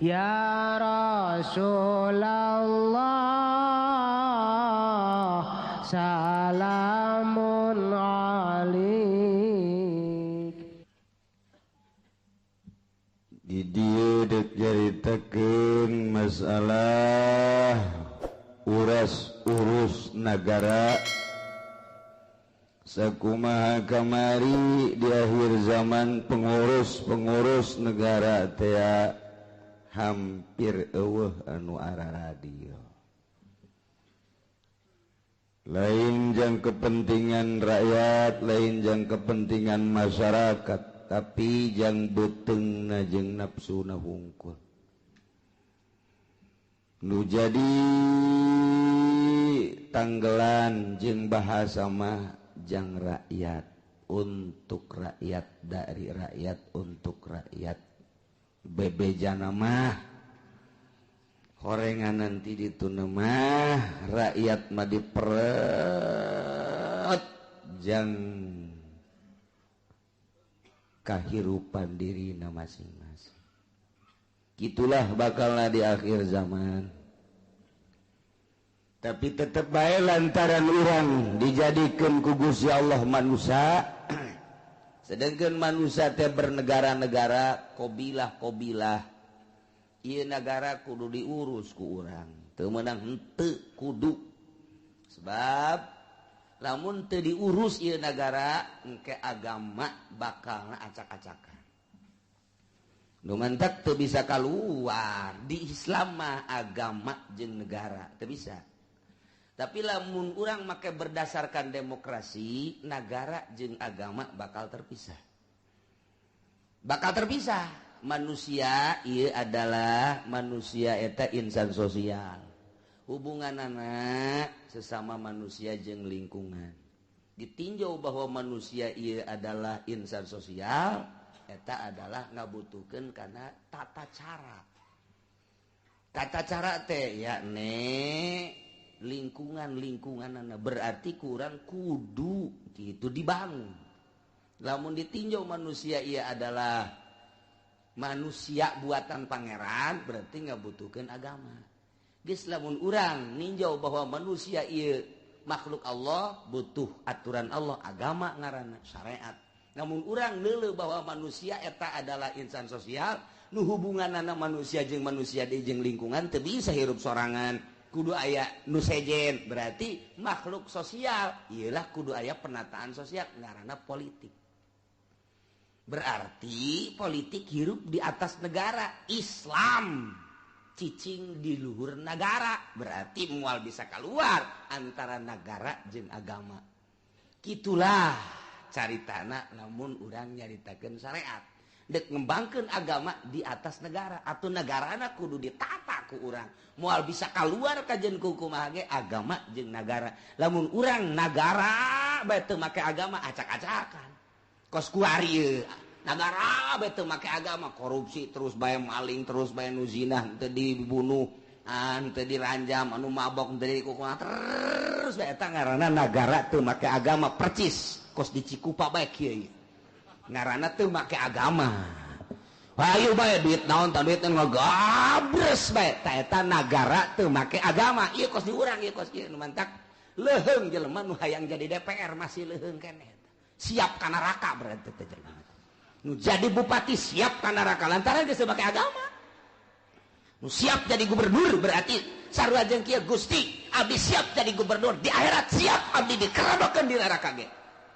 Ya Rasulullah salamun alaik. Di dieu dek jaritakeun masalah urus negara sakumaha kamari di akhir zaman pengurus negara teh hampir eueuh anu ara radio. Lain jang kepentingan rakyat, lain jang kepentingan masyarakat, tapi jang beteungna jeung nafsuna hungkul. Nu jadi tanggelan jeung bahasa mah jang rakyat untuk rakyat, dari rakyat untuk rakyat. Bebejana mah horengan nanti dituna mah rakyat mah diperet jang kahirupan dirina masing-masing. Gitulah bakalna di akhir zaman. Tapi tetep bae lantaran urang dijadikeun ku Gusti Allah manusia. Sedangkan manusia teh bernegara-negara, kobilah-kobilah. Ieu negara kudu diurus ku urang. Teu meunang henteu kudu. Sebab lamun teu diurus ieu negara, engke agama bakalna acak-acakan. Nu mantak teu bisa kaluar. Di Islam mah agama jeung negara teu bisa. Tapi lamun urang make berdasarkan demokrasi, negara jeung agama bakal terpisah. Bakal terpisah. Manusia ieu adalah manusia eta insan sosial. Hubunganana sesama manusia jeung lingkungan. Ditinjau bahwa manusia ieu adalah insan sosial, eta adalah ngabutuhkeun kana tata cara. Tata cara teh yakni lingkungan berarti kurang kudu gitu dibangun. Lamun ditinjau manusia ia adalah manusia buatan pangeran, berarti ngabutuhkeun agama. Geus lamun urang ninjau bahwa manusia ia makhluk Allah, butuh aturan Allah, agama ngaranna syariat. Namun urang neuleuh bahwa manusia eta adalah insan sosial, nu hubunganana manusia jeung manusia di jeung lingkungan teu bisa hirup sorangan. Kudu aya nu sejen, berarti makhluk sosial. Iyalah kudu aya penataan sosial, ngaranna politik. Berarti politik hirup di atas negara. Islam cicing di luhur negara, berarti moal bisa keluar antara negara jeung agama. Kitulah caritana namun urang nyaritakeun syariat. Dek ngembangkeun agama di atas negara, atau negarana kudu ditata ku urang. Moal bisa keluar kajen ku kumaha ge agama jeung negara. Lamun urang negara bae teu make agama acak-acakan. Kos kuari negara bae teu make agama, korupsi terus bae maling, terus bae nu zinah teu dibunuh, teu diranjam, anu mabok teu dikukuha terus bae eta ngaranna negara teu make agama percis. Kos di Cikupa bae kieu. Ngaranna teu make agama. Hayu bae duit naon tah duit ngagabres bae tah eta nagara teu make agama. Ieu kos di urang ieu kos kieu nu mantak leuheung jelema nu hayang jadi DPR masih leuheung keneh. Siap ka neraka berarti teh jelema. Nu jadi bupati siap ka neraka lantaran geus make agama. Nu siap jadi gubernur berarti sarua jeung kieu Gusti abdi siap jadi gubernur, di akhirat siap abdi dikerodokeun di neraka ge.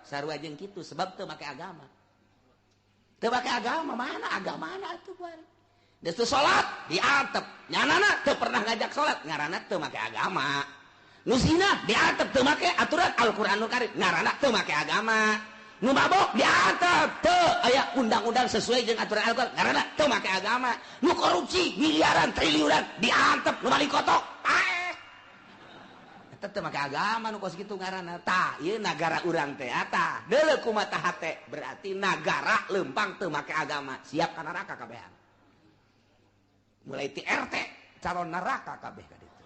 Sarua jeung kitu sebab teu make agama. Teu make agama, mana agamana atuh bari. Deus teu salat diatep, nyanana teu pernah ngajak salat, ngaranna teu make agama. Nu zina diatep teu make aturan Al-Qur'anul Karim, ngaranna teu make agama. Nu mabok diatep teu aya undang-undang sesuai jeung aturan Al-Qur'an, ngaranna teu make agama. Nu korupsi miliaran triliunan diatep nu balik kotok. Eta teu make agama nu kos kitu ngaranna. Tah, ieu nagara urang teh eta. Deuleu kumaha hate berarti nagara leumpang teu make agama, siap ka neraka kabehan. Mulai ti RT calon neraka kabeh ka ditu.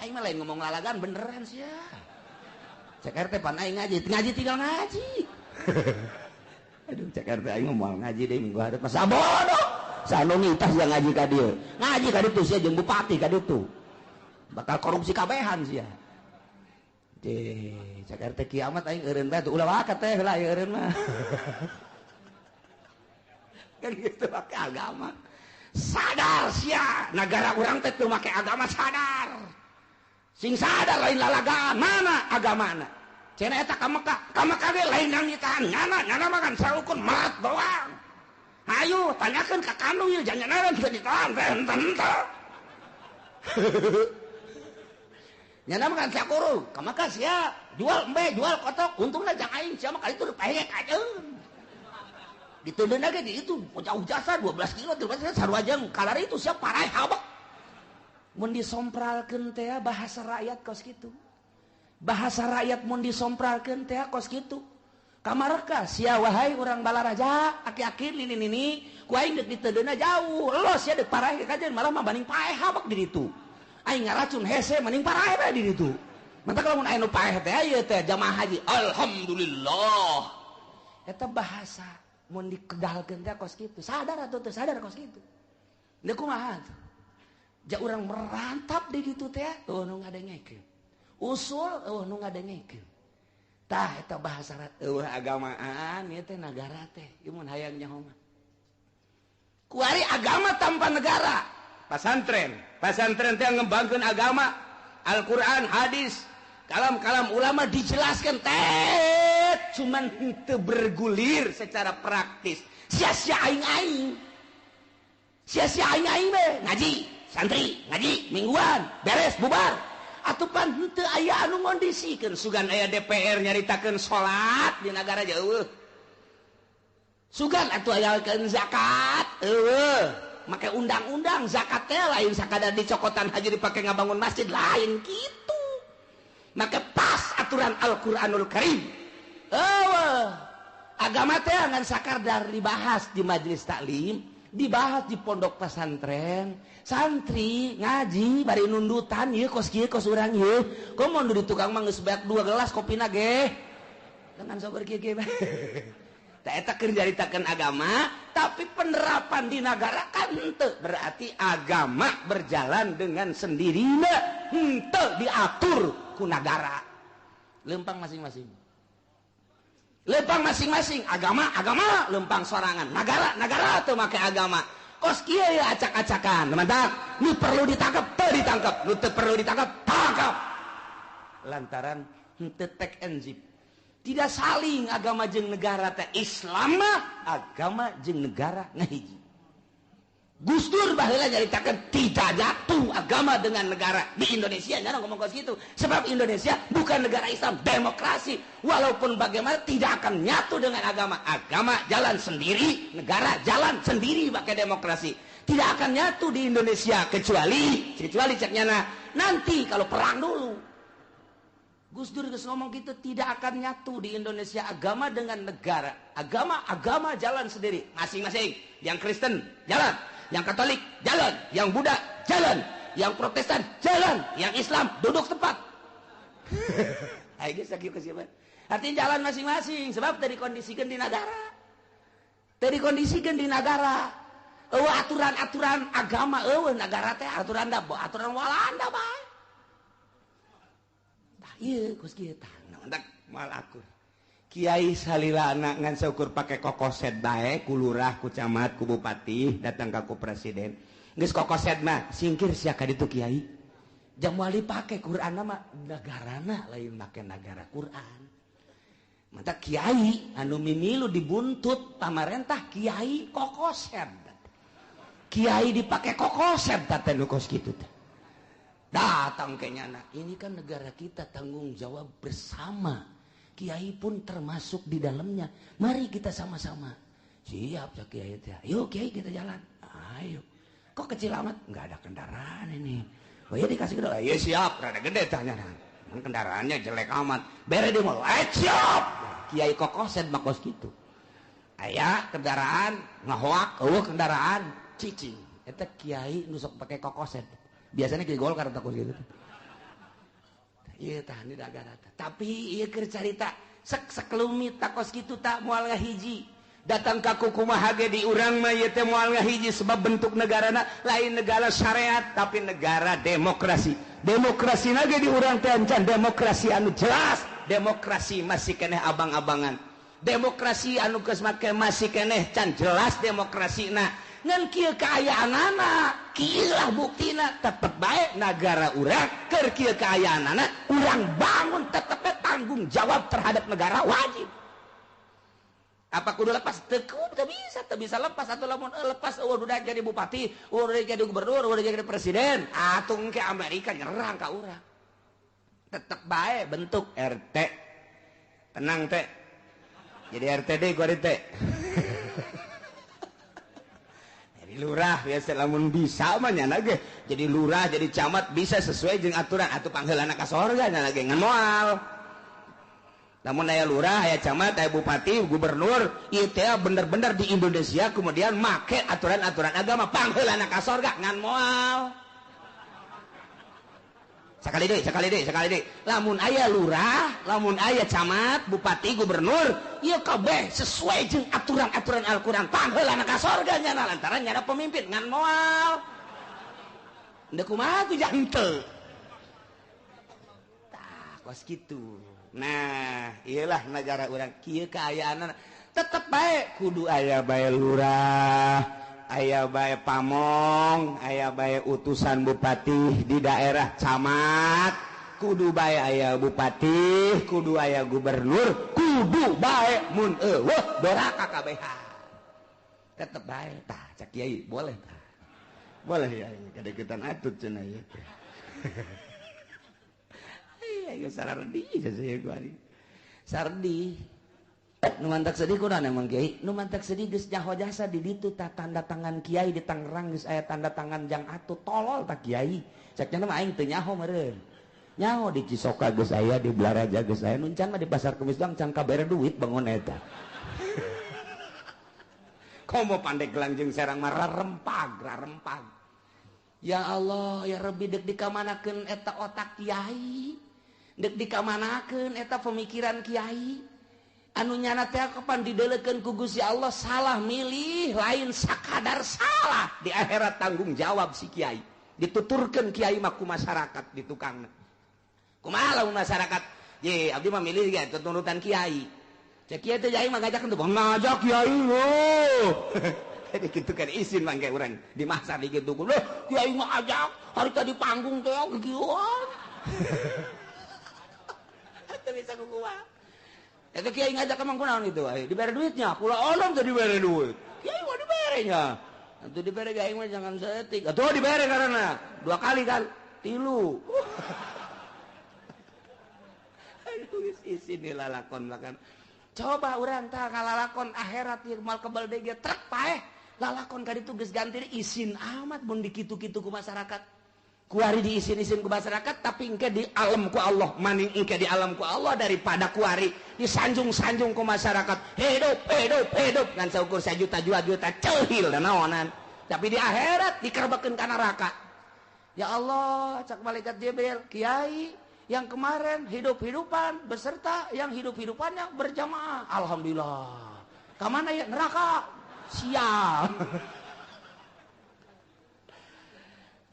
Aing mah lain ngomong lalagan beneran sia. Cek RT pan aing ngaji tinggal ngaji. Aduh cek RT aing ngomong ngaji deh minggu hareup mah sabodoh. sanungi tas yang ngaji ka dieu ngaji ka ditu sia jeung bupati ka ditu bakal korupsi kabehan sia cakar teh kiamat aing eureun bae ulah wae teh heula eureun mah kan gitu pakai agama sadar sia negara urang teh teu make agama sadar sing sadar lain lalagaan mana agamana cenah eta ka Mekah ge lain nyanyitaan nyana makan sarukun malat doang ayo tanyakeun ka kandung ieu jangan teu ditahan teh enten teh nyana makan sakuru ka Mekah sia jual embe jual kotok untungna jang aing sia mah kali itu pehek ajeun diteundeuna ge di itu jauh jasa 12 kilo 13 kilo sarua jeung kalari itu sia parai habak mun disompralkeun teh bahasa rakyat kos kitu bahasa rakyat mun disompralkeun teh kos kitu kamareka sia wahai urang Balaraja aki-aki nini ku aing deuk diteundeuna jauh los sia deuk parahe kajen malah mah banding paeh habak di ditu aing ngaracun hese mending parahe bae di ditu mantap kalau mun aya nu paeh teh ieu teh jamaah haji alhamdulillah eta bahasa mun dikedalkeun teh kos kitu sadar atuh teu sadar kos kitu da kumaha tuh ja urang merantap di ditu teh nu ngadengekeun usul nu ngadengekeun tah eta bahasa agamaan ieu teh nagara teh ieu mun hayang nyaho mah kuari agama tanpa negara pasantren teh ngembangkeun agama Al-Qur'an hadis kalam-kalam ulama dijelaskan teh cuman henteu bergulir secara praktis sia-sia aing-aing be ngaji santri ngaji mingguan beres bubar atupan henteu aya anu ngondisikeun sugan aya DPR nyaritakeun salat di negara jauh sugan atuh ayakeun zakat make undang-undang zakat teh lain sakadar dicokotan haji dipake ngabangun masjid lain kitu make pas aturan Al-Qur'anul Karim agama teh ngan sakadar dibahas di majelis taklim dibahas di pondok pesantren santri ngaji bari nundutan ieu kos kieu kos urang ieu komo nu di tukang mah geus beak 2 gelas kopina ge dengan sabar kieu ge tah eta keur jaritakeun agama tapi penerapan di negara kan henteu berarti agama berjalan dengan sendirinya henteu diatur ku negara lempang masing-masing agama lempang sorangan negara teu make agama kos kieu ya acak-acakan mantap nu perlu ditangkap teu ditangkap nu teu perlu ditangkap tangkap lantaran henteu tek and zip tidak saling agama jeung negara teh Islam mah agama jeung negara ngahiji Gus Dur baheula nyaritakeun tidak jatuh agama dengan negara di Indonesia nyana ngomong kos gitu sebab Indonesia bukan negara Islam demokrasi walaupun bagaimana tidak akan nyatu dengan agama jalan sendiri negara jalan sendiri pakai demokrasi tidak akan nyatu di Indonesia kecuali cek nyana nanti kalau perang dulu Gus Dur geus ngomong gitu tidak akan nyatu di Indonesia agama dengan negara agama jalan sendiri masing-masing yang Kristen jalan yang Katolik jalan, yang Buddha jalan, yang Protestan jalan, yang Islam duduk tempat. Ayo sakit ke siapa? Artinya jalan masing-masing sebab tadi kondisikan di negara. Aturan-aturan agama negara teh aturan Walanda bae. Tah ieu geus kieu tah ndak mal aku. Kiai salilana ngan saukur pake kokoset bae ku lurah ku camat ku bupati datang ka ku presiden geus kokoset mah singkir sia ka ditu kiai jam wali pake Qur'an mah negarana lain make negara Qur'an mantap kiai anu mimilu dibuntut pamarentah kiai kokoset kiai dipake kokoset teh nu kos kitu teh datang ke nyana ini kan negara kita tanggung jawab bersama Kiai pun termasuk di dalamnya. Mari kita sama-sama. Siap ya Kiai. Yuk Kiai kita jalan. Ayo. Kok kecil amat? Nggak ada kendaraan ini. Oh ya dikasih kendaraan. Ya siap. Rada gede tanya. Kendaraannya jelek amat. Bere di mall. Siap. Kiai kokosen makos gitu. Ayah kendaraan ngahoak. Kendaraan cicing. Itu Kiai nusuk pakai kokosen. Biasanya Kiai Golkar takut gitu. Iya tah ini negara tapi iya keur carita sekelumit takos kitu tak moal ngahiji datang ka kumaha ge di urang mah ieu teh moal ngahiji sebab bentuk negarana lain negara syariat tapi negara demokrasi. Demokrasina ge di urang teh encan demokrasi anu jelas, demokrasi masih keneh abang-abangan. Demokrasi anu geus make masih keneh can jelas demokrasina. Ngan kieu kaayaanana, kieu lah buktina tetep bae negara urang keur kieu kaayaanana urang bangun tetep tanggung jawab terhadap negara wajib. Apa kudu lepas? Teu bisa lepas atau lamun lepas udah jadi bupati, udah jadi gubernur, udah jadi presiden, atung ke Amerika nyerang ka urang. Tetep bae bentuk RT. Tenang teh. Jadi RTD gua teh. Jadi lurah biasa lamun bisa mah nya ge. Jadi lurah, jadi camat bisa sesuai jeung aturan atuh pangheulana ka sorga nya ge ngan moal. Namun aya lurah, aya camat, aya bupati, gubernur, ieu teh bener-bener di Indonesia kemudian make aturan-aturan agama pangheulana ka sorga ngan moal. Sakali deui. Lamun aya lurah, lamun aya camat, bupati, gubernur, ieu kabeh sesuai jeung aturan-aturan Al-Qur'an pangheulana ka sorga nya lantaran nya pemimpin ngan moal. Endeu kumaha tuh jangteu. Tah, kos kitu. Nah, iyalah negara urang kieu kaayaanna tetep bae kudu aya bae lurah, aya bae pamong, aya bae utusan bupati di daerah camat, kudu bae aya bupati, kudu aya gubernur, kudu bae mun eueuh doraka kabehan. Tetep bae tah cak kiai boleh tah. Boleh ya kadeukeutan atut cenah ya. Iya, sarardi saya kuari. Sardi. Nu mantak sedih kunaon emang kiai? Nu mantak sedih geus nyaho jasa di ditu tah tanda tangan kiai di Tangerang geus aya tanda tangan Jang Atut tolol tah kiai. Cekna mah aing teu nyaho meureun. Nyaho di Cisoka geus aya, di Blaraja geus aya, nu can mah di Pasar Kemis doang can kabere duit bangun eta. Komo Pandeglang jeung Serang mah rarempag. Ya Allah, ya Rabbi deuk dikamanakeun eta otak kiai. Dek dikamanakeun eta pemikiran kiai anu nyana teh kapan didelekeun ku Gusti Allah salah milih lain sakadar salah di akhirat tanggung jawab si kiai dituturkeun kiai mah ku masyarakat di tukangna kumaha lamun masyarakat ye abdi mah milih ge turutan kiai cek kiai teh jai mah ngajakeun teu ngajak kiai yo jadi kitu kan izin mangke urang di masa di kitu lho kiai ngajak harita di panggung teh gigieuan bisa kukuha. Itu kiai ngajak emang kunaon itu? Dibere duitnya. Kula onom tuh dibere duit. Kiai mau diberenya. Nanti dibere kiai mah jangan setik. Atuh dibere karena 2 kali kan. 3. Aduh isin lalakon makan. Coba urang tah kalalakon akhirat ieu mal kebal dege trek paeh. Lalakon ka ditu geus ganti isin amat mun dikitu-kitu ku masyarakat. Kuari diisin-isin ku masyarakat tapi engke di alam ku Allah maning engke di alam ku Allah daripada kuari disanjung-sanjung ku masyarakat hidup ngan saukur sajuta juta ceuhil dan naonan tapi di akhirat dikerbakeun ka neraka. Ya Allah cak malaikat Jibril kiai yang kemarin hidup-hidupan beserta yang hidup-hidupannya berjamaah alhamdulillah ka mana ya neraka sial.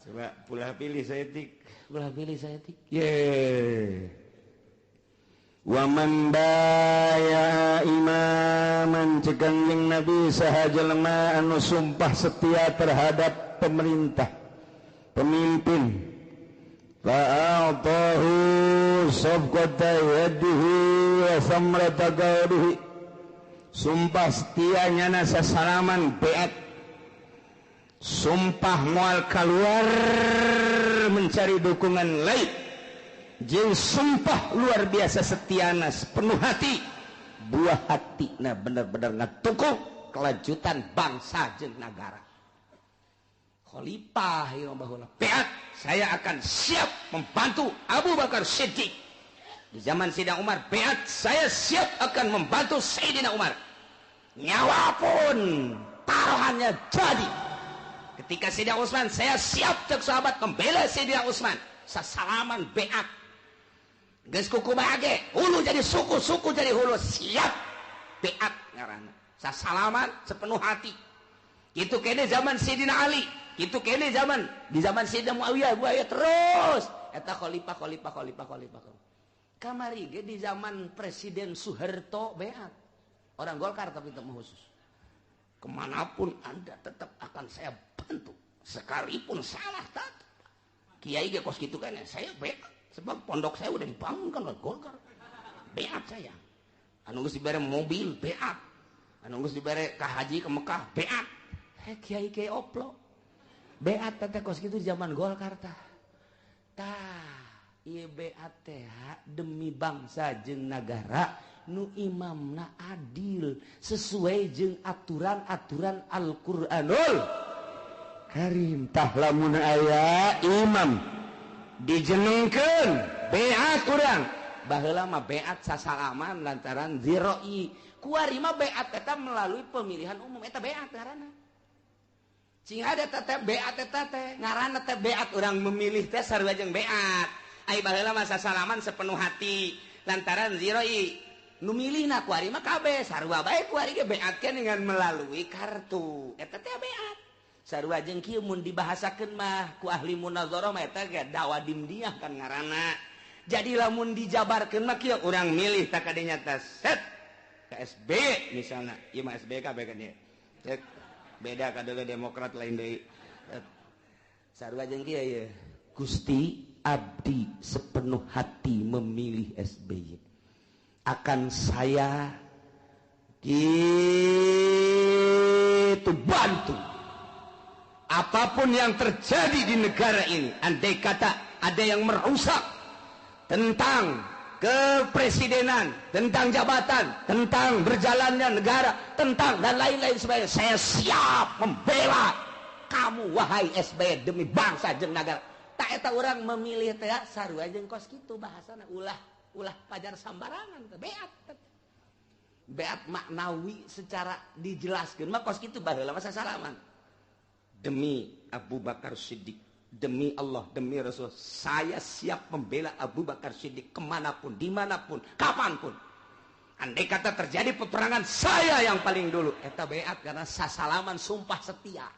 Coba pulah pilih saya tik. Ye. Wa man baya imaman cegang jeung Nabi saha jelema anu sumpah setia terhadap pemerintah, pemimpin. Fa'atahu safqata yadihi wa samrata qawdihi. Sumpah setianya na sasalaman beat. Sumpah moal keluar mencari dukungan lain jeung sumpah luar biasa setiana sepenuh hati buah hatina benar-benar ngatukung kelanjutan bangsa jeung negara. Khalifah rahimahullah beat saya akan siap membantu Abu Bakar Siddiq di zaman Sayyidina Umar beat saya siap akan membantu Sayyidina Umar nyawa pun taruhannya jadi. Ketika Sayyidina Utsman, saya siap cek sahabat membela Sayyidina Utsman. Sasalaman beat. Geus kuku bage, hulu jadi suku, suku jadi hulu, siap beat ngaranna. sasalaman sepenuh hati. Itu kene zaman Sayyidina Ali, itu kene di zaman Sayyidina Muawiyah terus eta khalifah. Kamari ge di zaman Presiden Soeharto beat. Orang Golkar tapi temu khusus. Kemanapun Anda tetap akan saya bantu. Sekalipun salah tata. Kiai ge kos gitu kan ya. Saya beat. Sebab pondok saya udah dibangunkan oleh Golkar. Beat saya. Anu geus dibere mobil beat. Anu geus dibere ka haji ke Mekah beat. Kiai oplo. Beat teh kos gitu di zaman Golkar tah. Ieu beat teh demi bangsa jeung nagara nu imamna adil sesuai jeung aturan-aturan Al-Qur'anul Karim. Tah lamun aya imam dijenengkeun beat urang baheula mah beat sasalaman lantaran ziroi kuari mah beat eta melalui pemilihan umum eta beat ngaranna cing ada teh beat eta teh ngaranna teh beat urang memilih teh sarua jeung beat ai baheula mah sasalaman sepenuh hati lantaran ziroi nu milihna kuari mah kabeh sarua bae kuari ge beatkeun dengan melalui kartu eta teh beat sarua jeung kieu mun dibahasakeun mah ku ahli munazarah mah eta ge dakwah dimdiah kan ngaranna. Jadi lamun dijabarkeun mah kieu urang milih tak kadinya teh set KSB misalna ieu mah SBK bae kan ieu cek beda kadewe Demokrat lain deui sarua jeung kieu ieu Gusti abdi sepenuh hati memilih SBY akan saya gitu bantu apapun yang terjadi di negara ini. Andai kata ada yang merusak tentang kepresidenan, tentang jabatan, tentang berjalannya negara, tentang dan lain-lain sebagainya, saya siap membela kamu wahai SBY demi bangsa jeung negara. Tak eta orang memilih teh sarua jeung kos kitu bahasana ulah pajar sambarangan teh beat maknawi secara dijelaskeun mah kos kitu baheula mah sasalaman. Demi Abu Bakar Siddiq, demi Allah, demi Rasul, saya siap membela Abu Bakar Siddiq kemanapun, dimanapun, kapanpun. Andai kata terjadi peperangan, saya yang paling dulu. Eta beat karena sasalaman sumpah setia.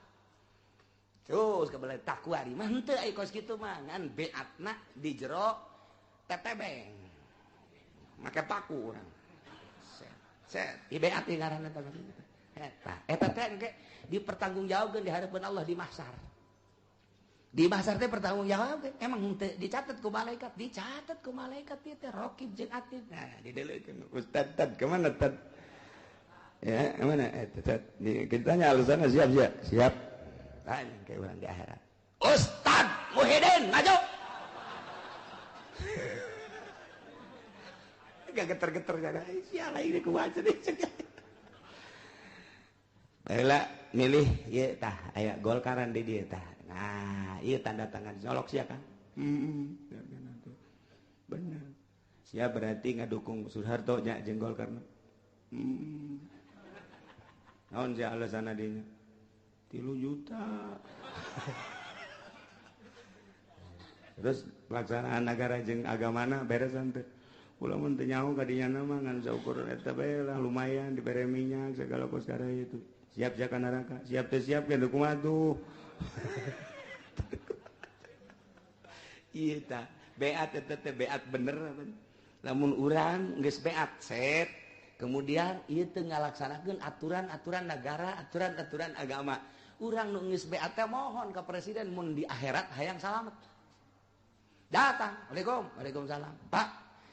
Terus kebelah takwari, mah henteu ai kos kitu mah ngan beatna di jero tetebeng. Make paku urang. Set, di beat ieu ngaranna eta teh engke dipertanggungjawabkeun di hadapan Allah di mahsyar. Di mahsyar teh pertanggungjawab emang teu dicatat ku malaikat, dicatat ku malaikat ieu teh raqib jeung atid. Nah, dideleukeun Ustaz Tad kemana Tad? Ya, mana Tad? Kita tanya alusana siap. Tanya kayak orang di akhirat. Ustaz Muhyiddin maju. Gak geter-geter jaga. Sialah ini kuwaca deh. Baiklah milih ieu tah aya Golkaran di dieu tah. Nah, ieu tanda tangan nyolok sia kan? Bener. Sia berarti ngadukung Soeharto nya jeung Golkar. Naon sia alasanna dinya? 3 juta. Terus pelaksanaan negara jeung agamana beresan teh. Ulah mun teu nyaho ka dinya mah ngan saukur eta bae lah lumayan dibere minyak segala perkara itu. Siap ka neraka, siap teh siap ke kumaha tuh. Ieu tah beat eta teh beat bener. Lamun urang geus beat set kemudian ieu teu ngalaksanakeun aturan-aturan negara, aturan-aturan agama. Urang nu geus beat teh mohon ka presiden mun di akhirat hayang salamet. Datang, Waalaikumsalam. Pak,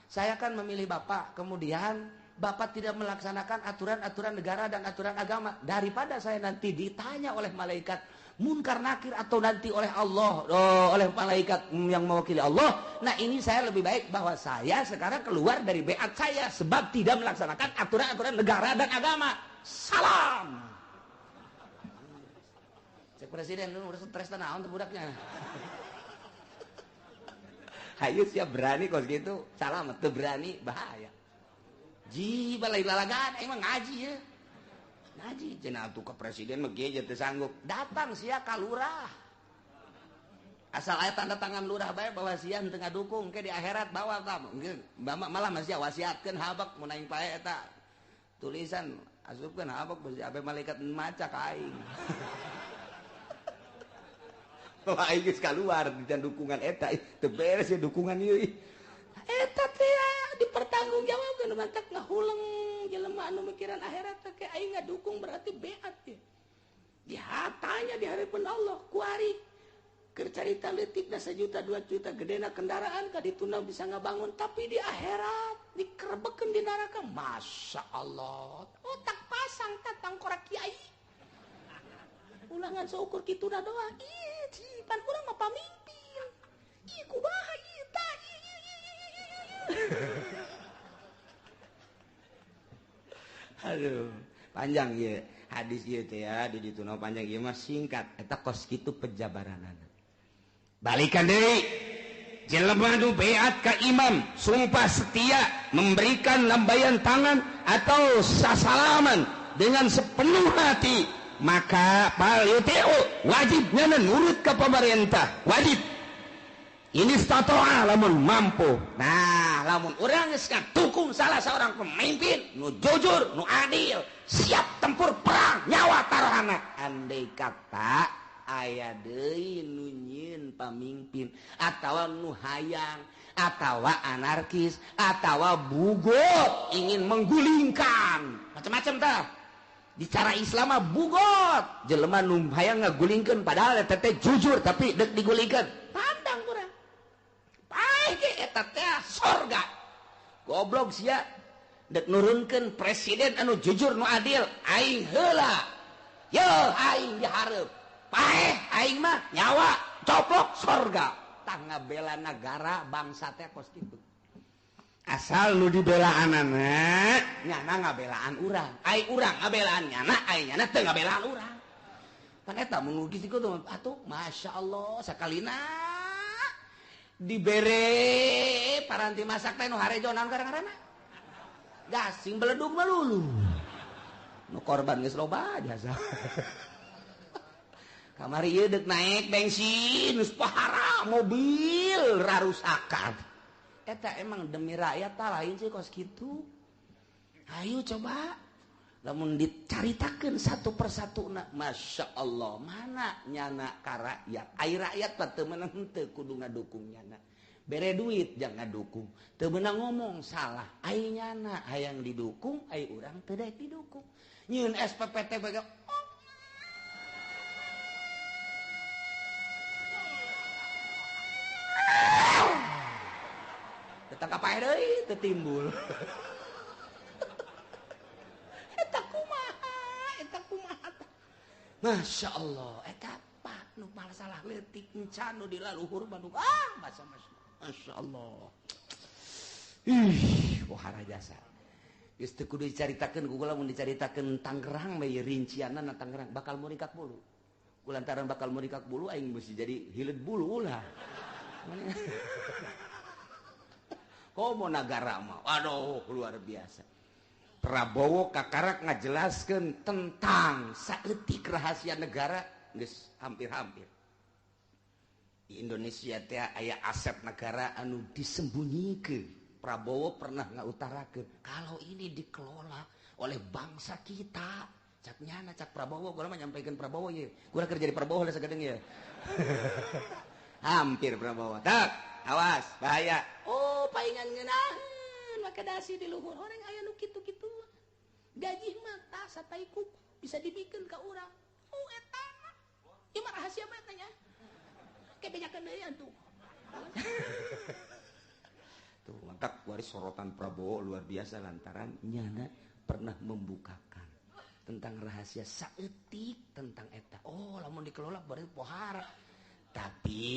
saya kan memilih Bapak, kemudian Bapak tidak melaksanakan aturan-aturan negara dan aturan agama. Daripada saya nanti ditanya oleh malaikat munkar nakir atau nanti oleh Allah, oleh malaikat yang mewakili Allah. Nah ini saya lebih baik bahwa saya sekarang keluar dari beat saya sebab tidak melaksanakan aturan-aturan negara dan agama. Salam. Cek presiden lu stres naon teh budaknya. Hayu siap berani kos gitu. Salam teu berani bahaya. Ji balai lalagan emang ngaji ya. Ngaji cenah atuh ka presiden mah ge teu sanggup. Datang sia ka lurah. Asal aya tanda tangan lurah bae bahwa sia teu ngadukung ke di akhirat bawa tah. Malah masih wasiatkeun habak mun aing pae eta tulisan asupkeun apa abe malaikat maca ka aing. Aing geus kaluar di dukungan eta teu beres ya dukungan ieu. Eta teh dipertanggungjawabkeun mantak ngahuleng jelema anu mikiran akhirat teh aing ngadukung berarti beat ya. Dihatanya di hadapan Allah kuari keur carita leutikna 1 juta 2 juta gedena kendaraan ka dituna bisa ngabangun tapi di akhirat dikerebekeun di neraka. Masya Allah otak pasang tatang korak kiai ulangan seukur kituna doa ieu cipan urang mah pamimpin ieu kumaha ieu tah aduh panjang ya hadis ieu teh ya di dituna panjang ieu mah singkat eta kos kitu pejabaranana. Balikan deui jelema nu beat ka imam sumpah setia memberikan lambaian tangan atau sasalaman dengan sepenuh hati maka palyuti'u wajibnya nurut ke pemerintah wajib ini statoa lamun mampu. Nah lamun urang geus ngadukung salah seorang pemimpin nu jujur nu adil siap tempur perang nyawa taruhana andai kata aya deui nu nyieun pamimpin atawa nu hayang atawa anarkis atawa bugot ingin menggulingkan macam-macam tah di cara Islam mah bugot jelema nu hayang ngagulingkeun padahal eta teh jujur tapi deuk digulingkeun pandang kurang bae ge eta teh surga goblok sia deuk nurunkeun presiden anu jujur nu adil aing heula ye aing dihareup paeh aing mah nyawa coplok surga tah ngabela negara bangsa teh kos kitu asal nu dibelaanana nyana ngabelaan urang ai urang ngabelaan nyana ai nyana teu ngabelaan urang pan eta mun geus kitu atuh masyaallah sakalina dibere paranti masak teh nu harejo naon ngaranna gasing beledug melulu nu korban geus loba jasa kamari ieu deuk naik bensin geus pahara mobil rarusakan eta emang demi rakyat tah lain sih kos kitu. Ayo coba lamun dicaritakeun satu persatuna masya Allah mana nyana ka rakyat ai rakyat teh teu meunang henteu kudu ngadukung nyana bere duit jangan ngadukung teu meunang ngomong salah ai nyana hayang didukung ai urang teu daek didukung nyieun SPPT bae tetang kapae deui teu timbul eta kumaha masya Allah eta pak nu masalah leutik encan nu dilaluhur Bandung masya Allah pohara jasa geus teu kudu dicaritakeun ku lamun dicaritakeun Tangerang bae rincianna Tangerang bakal murikak bulu kulantaran bakal murikak bulu aing mesti jadi hileud bulu ulah komo negara mah waduh luar biasa Prabowo kakarak ngajelaskeun tentang saeutik rahasia negara geus hampir-hampir di Indonesia teh aya aset negara anu disembunyiikeun Prabowo pernah ngautarakeun kalau ini dikelola oleh bangsa kita cak nyana cak Prabowo gua mah nyampaikeun Prabowo ye gua kerja di Prabowo lah sagadeng ye hampir Prabowo tak awas bahaya oh paingan ngeunaheun make dasi di luhur orang aya nu kitu-kitu gaji mah tah satai kuku bisa dibikeun ka urang oh eta ieu mah rahasia mah eta nya ke bejakeun deui atuh tuh mantap waris sorotan Prabowo luar biasa lantaran nyana pernah membukakan tentang rahasia saeutik tentang eta oh lamun dikelola bari pohara tapi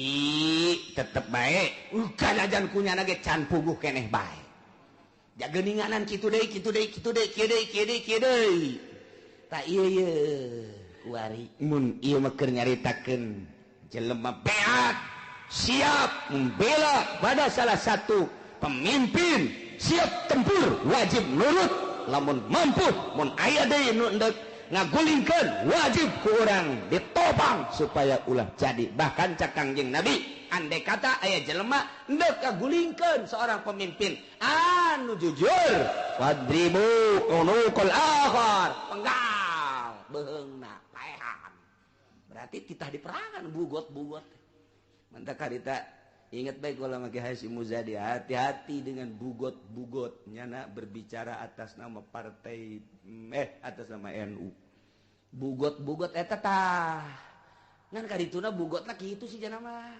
tetep baik kanajan kunyana ge can puguh keneh bae ja geuninganan kitu deui kitu deui kitu deui kieu deui kieu deui kieu deui tah ieu kuari mun ieu mah keur nyaritakeun jelema beat siap membela pada salah satu pemimpin siap tempur wajib nurut lamun mampu mun aya deui nu endek ngagulingkeun wajib ku urang ditopang supaya ulah jadi bahkan cak Kangjeng Nabi andai kata aya jelema hendak kagulingkeun seorang pemimpin anu jujur wadribu unuqal akhar penggal beheungna paehan berarti titah di perangan bugot-bugot mantap karita ingat baik kalau make Hasyim Muzadi hati-hati dengan bugot-bugot nyana berbicara atas nama partai atas nama NU bugot-bugot eta tah ngan kadituna bugotna kitu sih jana mah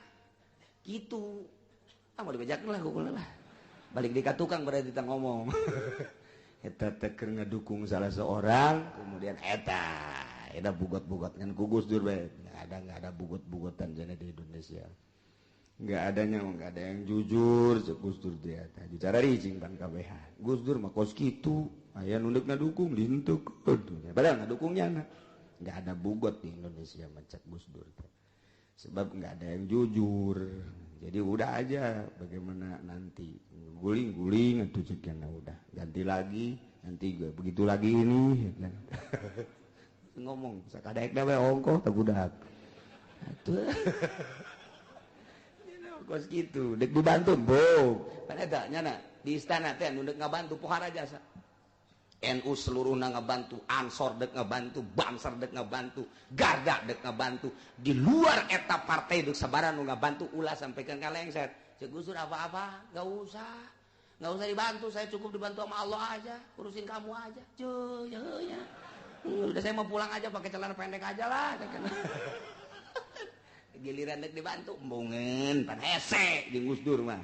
kitu mau dibajakeun lah kukulna lah balik di ka tukang berarti kita ngomong eta teh keur ngadukung salah seorang kemudian eta bugot-bugot ngan ku Gus Dur bae enggak ada bugot-bugotan jana di Indonesia enggak ada yang jujur Gus Dur dia tadi cara ricing pan kabeh Gus Dur mah kos kitu aya nu ngadukung lintuk padahal ngadukungnya nggak ada bugot di Indonesia mencet Gus Dur sebab nggak ada yang jujur jadi udah aja bagaimana nanti guling-guling atau ceknya udah ganti lagi nanti gue begitu lagi ini ngomong sakadaek dawe ongko tak budak atuh kos gitu dek dibantu bong pan eta nyana di istana teh nu dek ngabantu pohara jasa NU seluruhnya ngebantu, Ansor dek ngebantu, Bansar dek ngebantu, Garda dek ngebantu. Di luar eta partai dek sabaran ngebantu ulah sampaikan ka lengset. Cek Gus Dur apa-apa, nggak usah dibantu, saya cukup dibantu sama Allah aja, urusin kamu aja. Cuy, ya. Udah saya mau pulang aja pakai celana pendek aja lah. Giliran dek dibantu, embungen, pan hese di Gus Dur mah.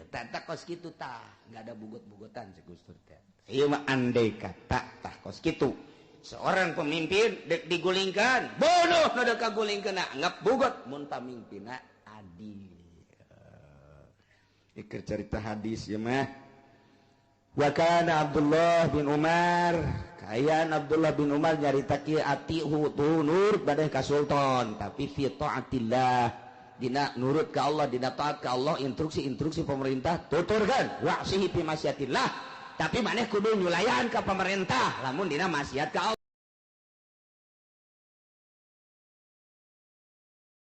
Tak kos gitu tah, nggak ada bugot-bugotan cek Gus Dur teh. Iya mah andai kata tah kos kitu seorang pemimpin dek digulingkan bodoh nu dek kagulingkeunna anggap bugot mun pamimpinna adil ikir cerita hadis ya mah wa kana Abdullah bin Umar kayaan Abdullah bin Umar nyarita kieu atihu tunur badai ka sultan tapi fi taatillah dina nurut ka Allah dina taat ka Allah instruksi pemerintah tuturkan wa'sihi fi masyiatillah tapi maneh kudu nyulayan ke pemerintah lamun dina maksiat ka Allah